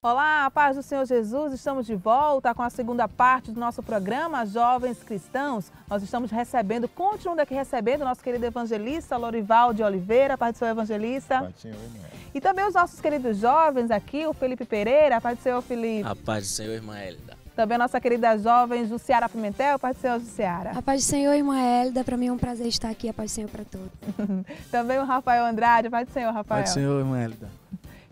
Olá, a paz do Senhor Jesus, estamos de volta com a segunda parte do nosso programa Jovens Cristãos. Nós estamos continuando aqui recebendo o nosso querido evangelista Lorival de Oliveira, a paz do Senhor evangelista. Paz do Senhor, irmã. E também os nossos queridos jovens aqui, o Felipe Pereira, a paz do Senhor Felipe. A paz do Senhor, irmã Hélida. Também a nossa querida jovem Jussiara Pimentel, a paz do Senhor Jussiara. A paz do Senhor, irmã Hélida, para mim é um prazer estar aqui, a paz do Senhor para todos. Também o Rafael Andrade, a paz do Senhor Rafael. Paz do Senhor, irmã Hélida.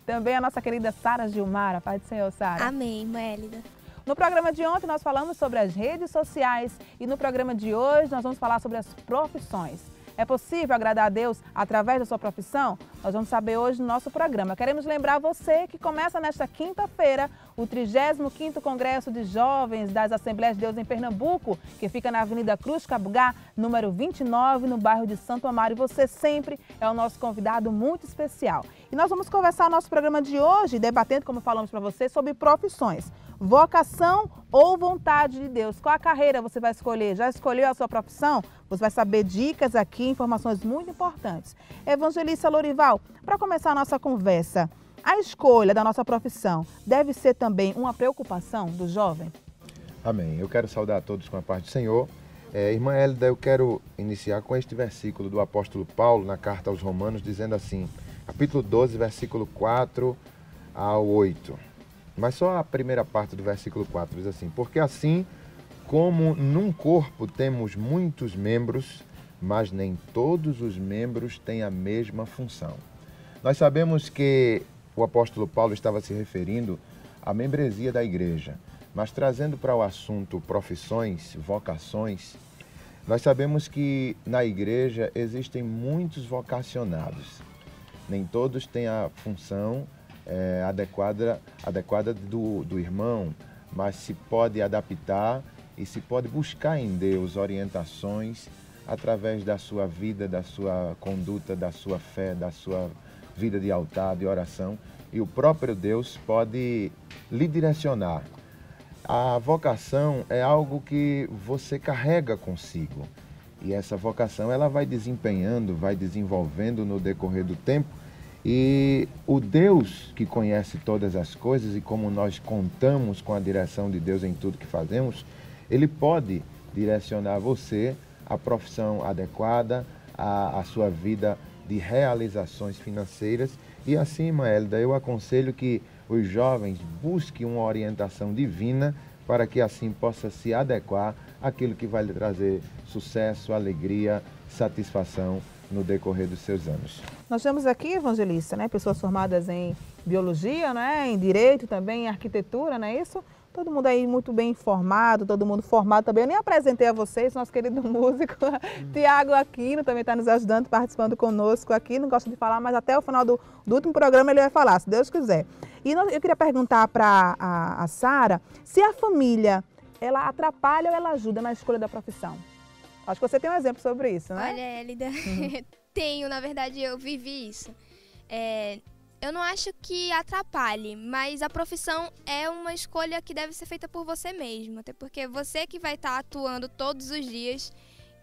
Também a nossa querida Sara Gilmar, a paz do Senhor, Sara. Amém, irmã Hélida. No programa de ontem nós falamos sobre as redes sociais e no programa de hoje nós vamos falar sobre as profissões. É possível agradar a Deus através da sua profissão? Nós vamos saber hoje no nosso programa. Queremos lembrar você que começa nesta quinta-feira o 35º Congresso de Jovens das Assembleias de Deus em Pernambuco, que fica na Avenida Cruz Cabugá, número 29, no bairro de Santo Amaro. E você sempre é o nosso convidado muito especial. E nós vamos conversar no nosso programa de hoje, debatendo, como falamos para você, sobre profissões. Vocação ou vontade de Deus? Qual a carreira você vai escolher? Já escolheu a sua profissão? Você vai saber dicas aqui, informações muito importantes. Evangelista Lorival, para começar a nossa conversa, a escolha da nossa profissão deve ser também uma preocupação do jovem? Amém. Eu quero saudar a todos com a paz do Senhor. Irmã Hélida, eu quero iniciar com este versículo do apóstolo Paulo na carta aos Romanos, dizendo assim, capítulo 12, versículo 4 ao 8. Mas só a primeira parte do versículo 4 diz assim: porque assim como num corpo temos muitos membros, mas nem todos os membros têm a mesma função. Nós sabemos que o apóstolo Paulo estava se referindo à membresia da igreja, mas trazendo para o assunto profissões, vocações, nós sabemos que na igreja existem muitos vocacionados. Nem todos têm a função adequada do irmão, mas se pode adaptar e se pode buscar em Deus orientações através da sua vida, da sua conduta, da sua fé, da sua vida de altar, de oração, e o próprio Deus pode lhe direcionar. A vocação é algo que você carrega consigo, e essa vocação ela vai desempenhando, vai desenvolvendo no decorrer do tempo. E o Deus que conhece todas as coisas e como nós contamos com a direção de Deus em tudo que fazemos, Ele pode direcionar você à profissão adequada, à sua vida de realizações financeiras. E assim, irmã Hélida, eu aconselho que os jovens busquem uma orientação divina para que assim possa se adequar àquilo que vai lhe trazer sucesso, alegria, satisfação no decorrer dos seus anos. Nós temos aqui, evangelista, né, pessoas formadas em biologia, né, em direito também, em arquitetura, não é isso? Todo mundo aí muito bem informado, todo mundo formado também. Eu nem apresentei a vocês, nosso querido músico Tiago Aquino também está nos ajudando, participando conosco aqui. Não gosto de falar, mas até o final do último programa ele vai falar, se Deus quiser. E eu queria perguntar para a Sara se a família, ela atrapalha ou ela ajuda na escolha da profissão? Acho que você tem um exemplo sobre isso, né? Olha, Hélida, tenho, na verdade eu vivi isso. Eu não acho que atrapalhe, mas a profissão é uma escolha que deve ser feita por você mesmo, até porque você que vai estar atuando todos os dias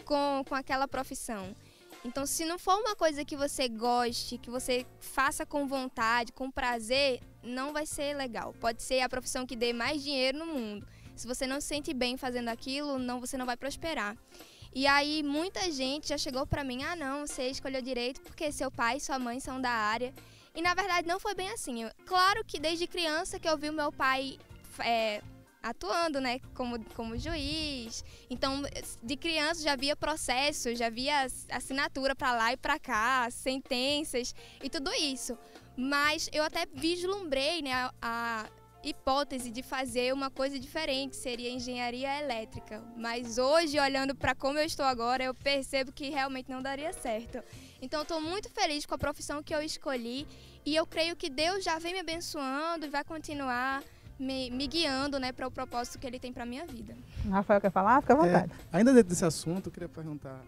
com aquela profissão. Então, se não for uma coisa que você goste, que você faça com vontade, com prazer, não vai ser legal. Pode ser a profissão que dê mais dinheiro no mundo. Se você não se sente bem fazendo aquilo, você não vai prosperar. E aí muita gente já chegou pra mim, não, você escolheu direito porque seu pai e sua mãe são da área. E na verdade não foi bem assim. Claro que desde criança que eu vi o meu pai atuando, né, como juiz. Então de criança já via processos, já via assinatura pra lá e pra cá, sentenças e tudo isso. Mas eu até vislumbrei, né, a hipótese de fazer uma coisa diferente, seria engenharia elétrica. Mas hoje, olhando para como eu estou agora, eu percebo que realmente não daria certo. Então, eu estou muito feliz com a profissão que eu escolhi e eu creio que Deus já vem me abençoando e vai continuar me guiando, né, para o propósito que Ele tem para a minha vida. Rafael quer falar? Fica à vontade. Ainda dentro desse assunto, eu queria perguntar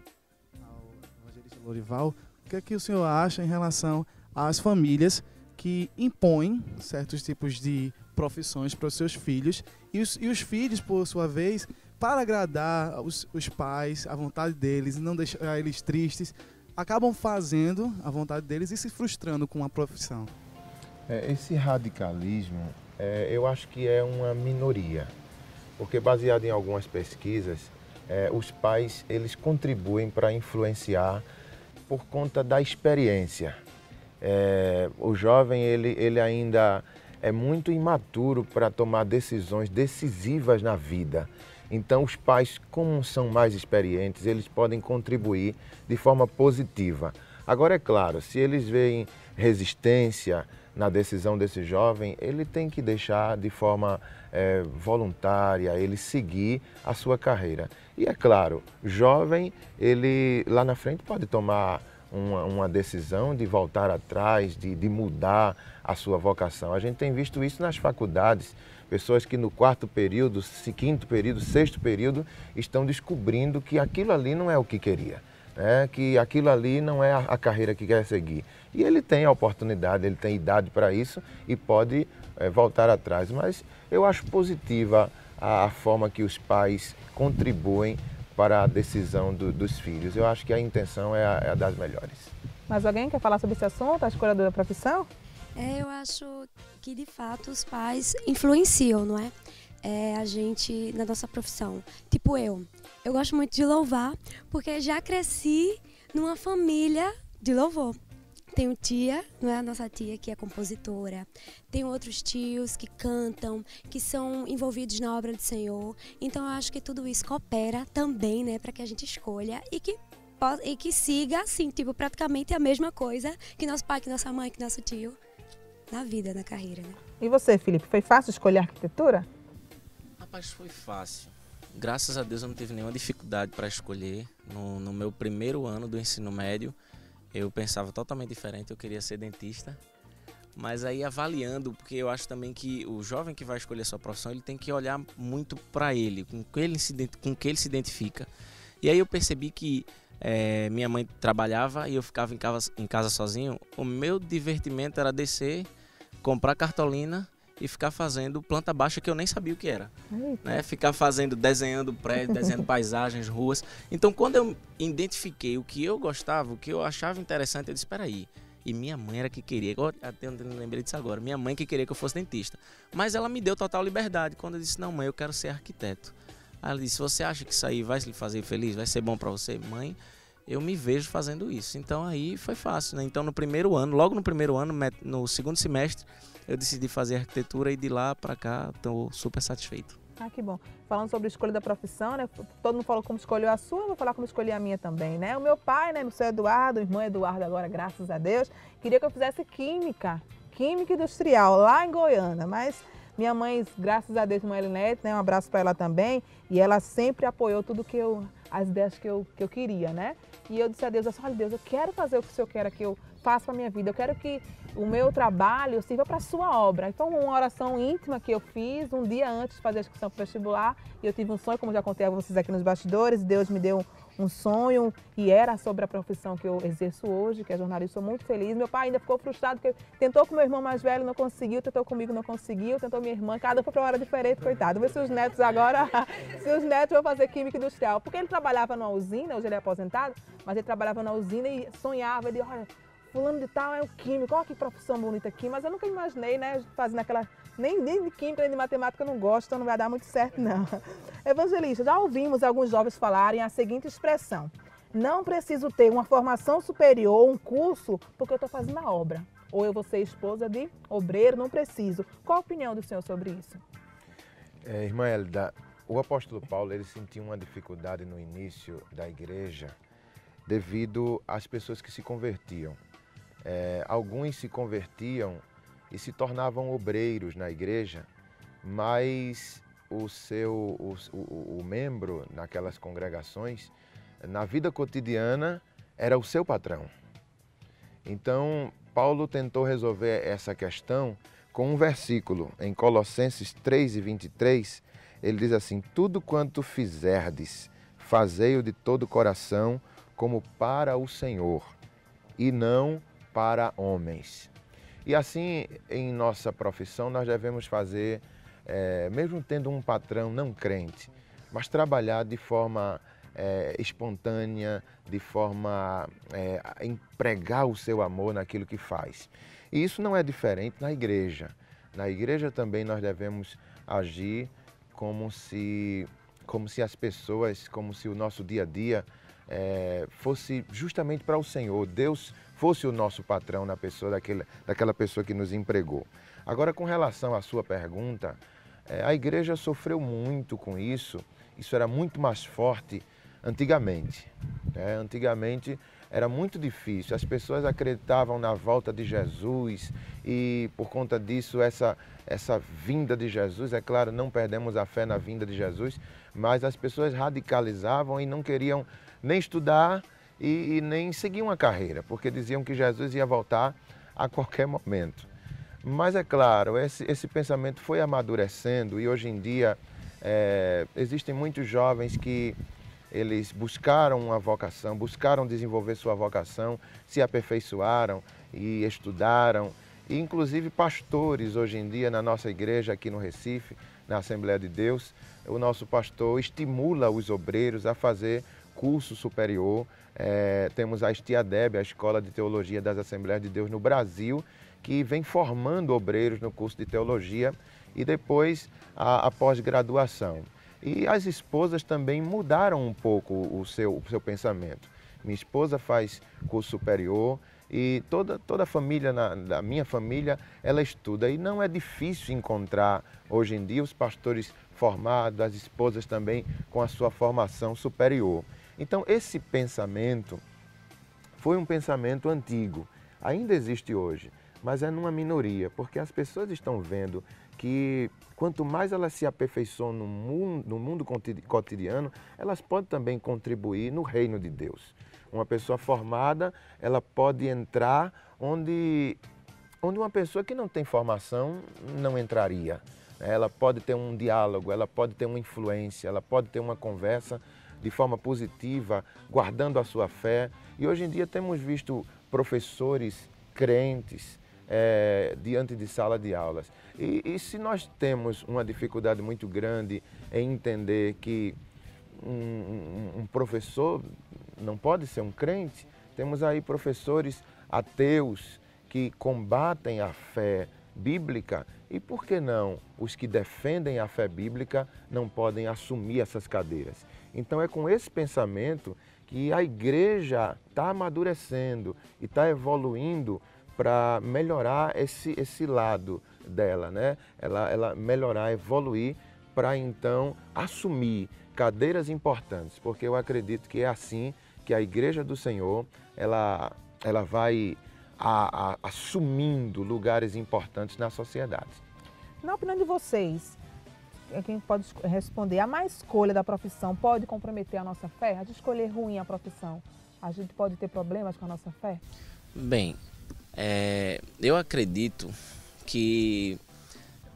ao evangelista Lorival o que é que o senhor acha em relação às famílias que impõem certos tipos de profissões para os seus filhos e os filhos, por sua vez, para agradar os pais, a vontade deles e não deixar eles tristes, acabam fazendo a vontade deles e se frustrando com a profissão. Esse radicalismo Eu acho que é uma minoria, porque baseado em algumas pesquisas, os pais eles contribuem para influenciar por conta da experiência. O jovem ele ainda é muito imaturo para tomar decisões decisivas na vida. Então os pais, como são mais experientes, eles podem contribuir de forma positiva. Agora é claro, se eles veem resistência na decisão desse jovem, ele tem que deixar de forma voluntária, ele seguir a sua carreira. E é claro, jovem, ele lá na frente pode tomar uma decisão de voltar atrás, de mudar a sua vocação. A gente tem visto isso nas faculdades, pessoas que no quarto período, quinto período, sexto período, estão descobrindo que aquilo ali não é o que queria. Que aquilo ali não é a carreira que quer seguir. E ele tem a oportunidade, ele tem idade para isso e pode voltar atrás. Mas eu acho positiva a forma que os pais contribuem para a decisão dos filhos. Eu acho que a intenção é a das melhores. Mas alguém quer falar sobre esse assunto, a escolha da profissão? Eu acho que, de fato, os pais influenciam, não é? A gente na nossa profissão. Tipo eu gosto muito de louvar porque já cresci numa família de louvor. Tenho tia, não é a nossa tia que é compositora, tenho outros tios que cantam, que são envolvidos na obra do Senhor. Então eu acho que tudo isso coopera também, né, para que a gente escolha e que siga assim, tipo, praticamente a mesma coisa que nosso pai, que nossa mãe, que nosso tio na vida, na carreira, né? E você, Felipe, foi fácil escolher arquitetura? Rapaz, foi fácil. Graças a Deus eu não tive nenhuma dificuldade para escolher. No meu primeiro ano do ensino médio, eu pensava totalmente diferente, eu queria ser dentista. Mas aí avaliando, porque eu acho também que o jovem que vai escolher sua profissão, ele tem que olhar muito para ele, com que ele se identifica. E aí eu percebi que minha mãe trabalhava e eu ficava em casa sozinho. O meu divertimento era descer, comprar cartolina e ficar fazendo planta baixa que eu nem sabia o que era. Né? Ficar desenhando prédios, desenhando paisagens, ruas. Então quando eu identifiquei o que eu gostava, o que eu achava interessante, eu disse, espera aí. E minha mãe era que queria, até eu me lembrei disso agora, minha mãe que queria que eu fosse dentista. Mas ela me deu total liberdade quando eu disse, não mãe, eu quero ser arquiteto. Aí ela disse, você acha que isso aí vai lhe fazer feliz, vai ser bom para você? Mãe, eu me vejo fazendo isso. Então aí foi fácil, né? Então no primeiro ano, logo no primeiro ano, no segundo semestre, eu decidi fazer arquitetura e de lá para cá estou super satisfeito. Ah, que bom. Falando sobre a escolha da profissão, né? Todo mundo falou como escolheu a sua, eu vou falar como escolhi a minha também, né? O meu pai, né? O seu Eduardo, o irmão Eduardo agora, graças a Deus, queria que eu fizesse química industrial, lá em Goiânia, mas minha mãe, graças a Deus, irmã Elinete, né? Um abraço para ela também, e ela sempre apoiou tudo as ideias que eu queria, né? E eu disse a Deus, olha Deus, eu quero fazer o que o Senhor quer que eu faça para a minha vida, eu quero que o meu trabalho sirva para a sua obra. Então, uma oração íntima que eu fiz um dia antes de fazer a inscrição para o vestibular, e eu tive um sonho, como já contei a vocês aqui nos bastidores, Deus me deu um sonho e era sobre a profissão que eu exerço hoje, que é jornalista. Estou muito feliz. Meu pai ainda ficou frustrado, porque tentou com meu irmão mais velho, não conseguiu, tentou comigo, não conseguiu, tentou minha irmã, cada um foi para uma hora diferente, coitado. Vamos ver se os netos agora, se os netos vão fazer química industrial. Porque ele trabalhava numa usina, hoje ele é aposentado, mas ele trabalhava na usina e sonhava, ele, olha, fulano de tal é o químico, olha que profissão bonita aqui, mas eu nunca imaginei, né, fazendo aquela, nem de química, nem de matemática eu não gosto, então não vai dar muito certo não. Evangelista, já ouvimos alguns jovens falarem a seguinte expressão, não preciso ter uma formação superior, um curso, porque eu estou fazendo a obra, ou eu vou ser esposa de obreiro, não preciso. Qual a opinião do senhor sobre isso? Irmã Hélida, o apóstolo Paulo ele sentiu uma dificuldade no início da igreja devido às pessoas que se convertiam. Alguns se convertiam e se tornavam obreiros na igreja, mas o membro naquelas congregações, na vida cotidiana, era o seu patrão. Então, Paulo tentou resolver essa questão com um versículo, em Colossenses 3:23, ele diz assim, tudo quanto fizerdes, fazei-o de todo o coração, como para o Senhor, e não para homens. E assim, em nossa profissão, nós devemos fazer, mesmo tendo um patrão não crente, mas trabalhar de forma espontânea, de forma a empregar o seu amor naquilo que faz. E isso não é diferente na igreja. Na igreja também nós devemos agir como se as pessoas, como se o nosso dia a dia fosse justamente para o Senhor. Deus fosse o nosso patrão na pessoa daquela pessoa que nos empregou. Agora, com relação à sua pergunta, a igreja sofreu muito com isso. Isso era muito mais forte antigamente. Antigamente era muito difícil. As pessoas acreditavam na volta de Jesus e, por conta disso, essa vinda de Jesus, é claro, não perdemos a fé na vinda de Jesus, mas as pessoas radicalizavam e não queriam nem estudar e nem seguir uma carreira, porque diziam que Jesus ia voltar a qualquer momento. Mas é claro, esse pensamento foi amadurecendo e hoje em dia existem muitos jovens que eles buscaram uma vocação, buscaram desenvolver sua vocação, se aperfeiçoaram e estudaram. E inclusive pastores hoje em dia na nossa igreja aqui no Recife, na Assembleia de Deus, o nosso pastor estimula os obreiros a fazer curso superior. Temos a Estiadeb, a Escola de Teologia das Assembleias de Deus no Brasil, que vem formando obreiros no curso de teologia e depois a pós-graduação. E as esposas também mudaram um pouco o seu pensamento. Minha esposa faz curso superior e toda a família, da minha família, ela estuda. E não é difícil encontrar hoje em dia os pastores formados, as esposas também com a sua formação superior. Então esse pensamento foi um pensamento antigo, ainda existe hoje, mas é numa minoria, porque as pessoas estão vendo que quanto mais elas se aperfeiçoam no mundo cotidiano, elas podem também contribuir no reino de Deus. Uma pessoa formada, ela pode entrar onde uma pessoa que não tem formação não entraria. Ela pode ter um diálogo, ela pode ter uma influência, ela pode ter uma conversa de forma positiva, guardando a sua fé. E hoje em dia temos visto professores crentes diante de sala de aulas. E se nós temos uma dificuldade muito grande em entender que um professor não pode ser um crente, temos aí professores ateus que combatem a fé bíblica e, por que não, os que defendem a fé bíblica não podem assumir essas cadeiras. Então é com esse pensamento que a igreja está amadurecendo e está evoluindo para melhorar esse lado dela, né? Ela melhorar, evoluir para então assumir cadeiras importantes, porque eu acredito que é assim que a Igreja do Senhor ela vai assumindo lugares importantes na sociedade. Na opinião de vocês, quem pode responder, a má escolha da profissão pode comprometer a nossa fé? A de escolher ruim a profissão, a gente pode ter problemas com a nossa fé? Bem, eu acredito que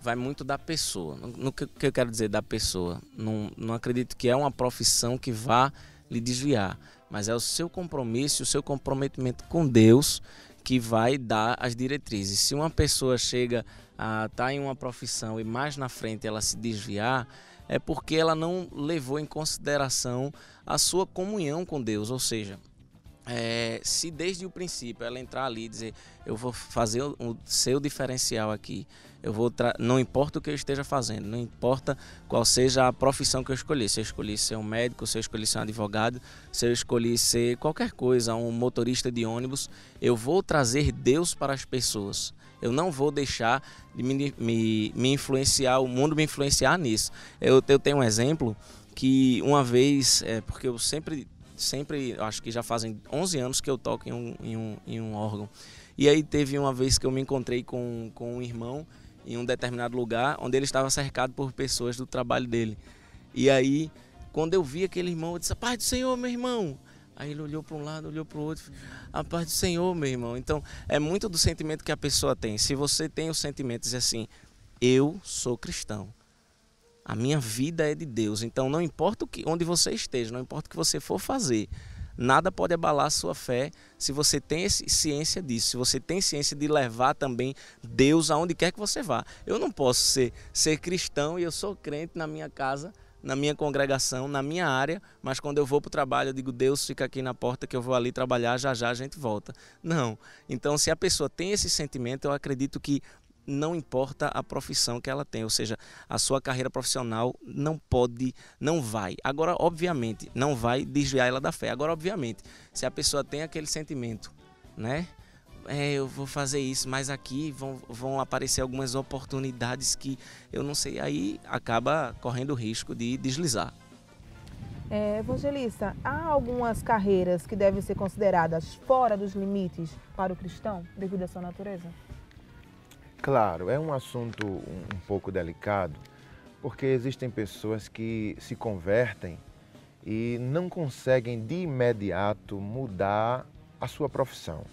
vai muito da pessoa. No que eu quero dizer da pessoa, não acredito que é uma profissão que vá lhe desviar, mas é o seu compromisso, o seu comprometimento com Deus que vai dar as diretrizes. Se uma pessoa chega a estar em uma profissão e mais na frente ela se desviar, é porque ela não levou em consideração a sua comunhão com Deus, ou seja, se desde o princípio ela entrar ali e dizer, eu vou fazer o seu diferencial aqui, não importa o que eu esteja fazendo, não importa qual seja a profissão que eu escolhi, se eu escolhi ser um médico, se eu escolhi ser um advogado, se eu escolhi ser qualquer coisa, um motorista de ônibus, eu vou trazer Deus para as pessoas. Eu não vou deixar de me influenciar, o mundo me influenciar nisso. Eu tenho um exemplo que uma vez, porque eu sempre, acho que já fazem 11 anos que eu toco em um órgão. E aí teve uma vez que eu me encontrei com um irmão em um determinado lugar, onde ele estava cercado por pessoas do trabalho dele. E aí, quando eu vi aquele irmão, eu disse, a paz do Senhor, meu irmão. Aí ele olhou para um lado, olhou para o outro, a paz do Senhor, meu irmão. Então, é muito do sentimento que a pessoa tem. Se você tem o sentimento de dizer assim, eu sou cristão. A minha vida é de Deus, então não importa onde você esteja, não importa o que você for fazer, nada pode abalar a sua fé se você tem ciência disso, se você tem ciência de levar também Deus aonde quer que você vá. Eu não posso ser cristão e eu sou crente na minha casa, na minha congregação, na minha área, mas quando eu vou para o trabalho eu digo, Deus fica aqui na porta que eu vou ali trabalhar, já já a gente volta. Não. Então se a pessoa tem esse sentimento, eu acredito que não importa a profissão que ela tem, ou seja, a sua carreira profissional não vai. Agora, obviamente, não vai desviar ela da fé. Agora, obviamente, se a pessoa tem aquele sentimento, né? Eu vou fazer isso, mas aqui vão aparecer algumas oportunidades que eu não sei, aí acaba correndo o risco de deslizar. Evangelista, há algumas carreiras que devem ser consideradas fora dos limites para o cristão, devido à sua natureza? Claro, é um assunto um pouco delicado, porque existem pessoas que se convertem e não conseguem de imediato mudar a sua profissão.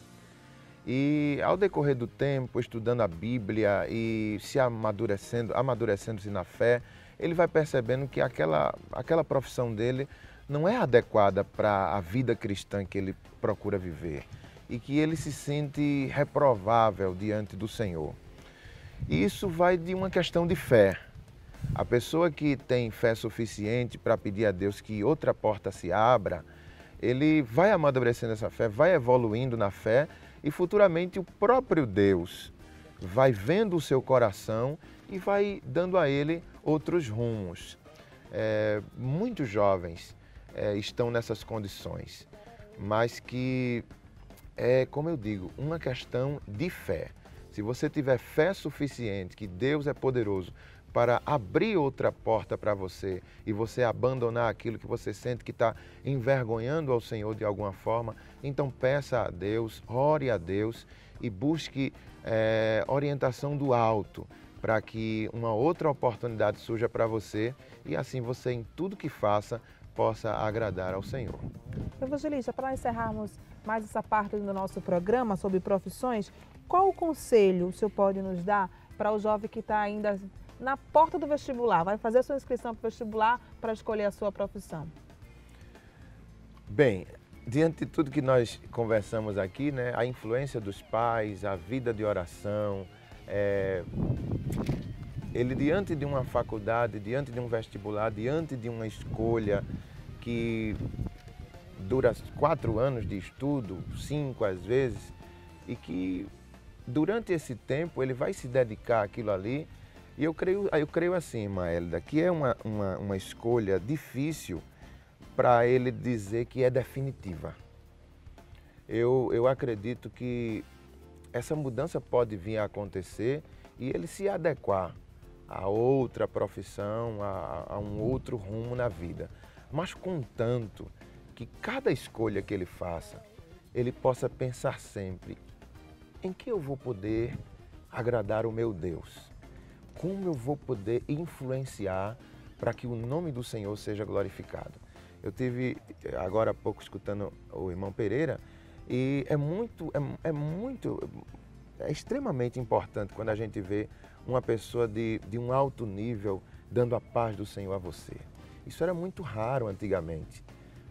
E ao decorrer do tempo, estudando a Bíblia e se amadurecendo-se na fé, ele vai percebendo que aquela profissão dele não é adequada para a vida cristã que ele procura viver e que ele se sente reprovável diante do Senhor. E isso vai de uma questão de fé. A pessoa que tem fé suficiente para pedir a Deus que outra porta se abra, ele vai amadurecendo essa fé, vai evoluindo na fé e futuramente o próprio Deus vai vendo o seu coração e vai dando a ele outros rumos. Muitos jovens estão nessas condições, mas que como eu digo, uma questão de fé. Se você tiver fé suficiente, que Deus é poderoso para abrir outra porta para você e você abandonar aquilo que você sente que está envergonhando ao Senhor de alguma forma, então peça a Deus, ore a Deus e busque orientação do alto para que uma outra oportunidade surja para você e assim você em tudo que faça possa agradar ao Senhor. Evangelista, para encerrarmos mais essa parte do nosso programa sobre profissões, qual o conselho o senhor pode nos dar para o jovem que está ainda na porta do vestibular, vai fazer a sua inscrição para o vestibular para escolher a sua profissão? Bem, diante de tudo que nós conversamos aqui, né, a influência dos pais, a vida de oração, ele diante de uma faculdade, diante de um vestibular, diante de uma escolha que dura 4 anos de estudo, 5 às vezes, e que durante esse tempo ele vai se dedicar àquilo ali. E eu creio assim, Maélida, que é uma escolha difícil para ele dizer que é definitiva. Eu acredito que essa mudança pode vir a acontecer e ele se adequar a outra profissão, a um outro rumo na vida. Mas contanto que cada escolha que ele faça, ele possa pensar sempre em que eu vou poder agradar o meu Deus. Como eu vou poder influenciar para que o nome do Senhor seja glorificado. Eu tive agora há pouco escutando o irmão Pereira e é extremamente importante quando a gente vê uma pessoa de um alto nível dando a paz do Senhor a você. Isso era muito raro antigamente.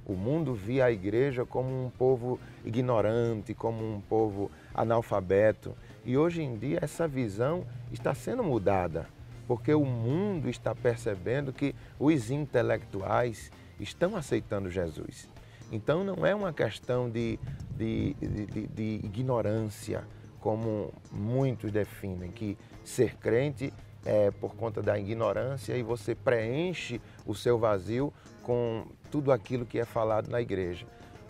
O mundo via a igreja como um povo ignorante, como um povo analfabeto. E hoje em dia essa visão está sendo mudada, porque o mundo está percebendo que os intelectuais estão aceitando Jesus. Então não é uma questão de ignorância, como muitos definem, que ser crente é por conta da ignorância e você preenche o seu vazio com tudo aquilo que é falado na igreja.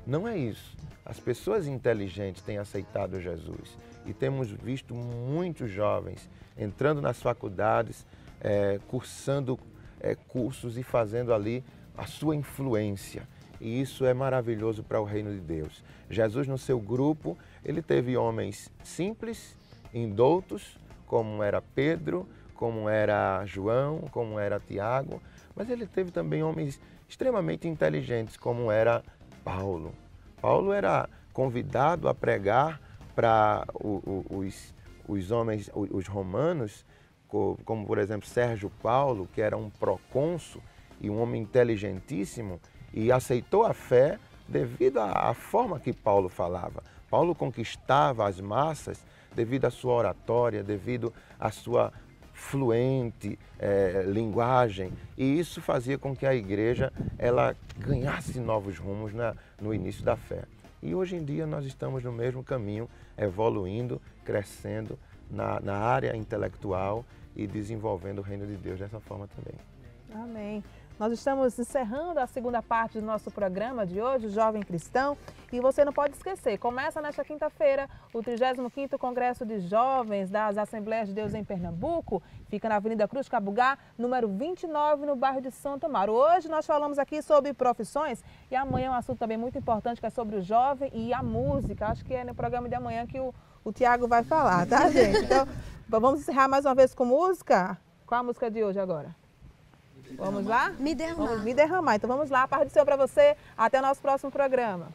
Não é isso. As pessoas inteligentes têm aceitado Jesus e temos visto muitos jovens entrando nas faculdades, cursando cursos e fazendo ali a sua influência. E isso é maravilhoso para o reino de Deus. Jesus, no seu grupo, ele teve homens simples, indoutos, como era Pedro, como era João, como era Tiago, mas ele teve também homens extremamente inteligentes, como era Paulo. Paulo era convidado a pregar para os homens, os romanos, como por exemplo Sérgio Paulo, que era um procônsul e um homem inteligentíssimo, e aceitou a fé devido à forma que Paulo falava. Paulo conquistava as massas devido à sua oratória, devido à sua fluente linguagem, e isso fazia com que a igreja ela ganhasse novos rumos no início da fé. E hoje em dia nós estamos no mesmo caminho, evoluindo, crescendo na área intelectual e desenvolvendo o reino de Deus dessa forma também. Amém. Nós estamos encerrando a segunda parte do nosso programa de hoje, o Jovem Cristão. E você não pode esquecer, começa nesta quinta-feira o 35º Congresso de Jovens das Assembleias de Deus em Pernambuco. Fica na Avenida Cruz Cabugá, número 29, no bairro de Santo Amaro. Hoje nós falamos aqui sobre profissões e amanhã é um assunto também muito importante que é sobre o jovem e a música. Acho que é no programa de amanhã que o Tiago vai falar, tá, gente? Então, vamos encerrar mais uma vez com música. Qual a música de hoje agora? Vamos lá? Me derramar. Vamos me derramar. Então vamos lá, a parte do Senhor para você. Até o nosso próximo programa.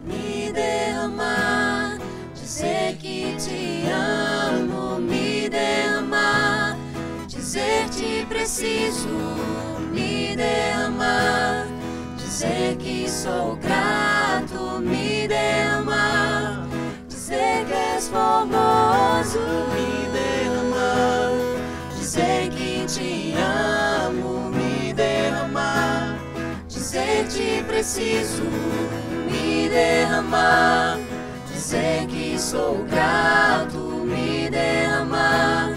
Me derramar, dizer que te amo, me derramar, dizer te preciso, me derramar, dizer que sou grato, me derramar, dizer que és formoso, me derramar, dizer que te amo, me derramar, dizer te preciso, me derramar, dizer que sou grato, me derramar,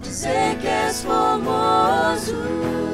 dizer que és formoso.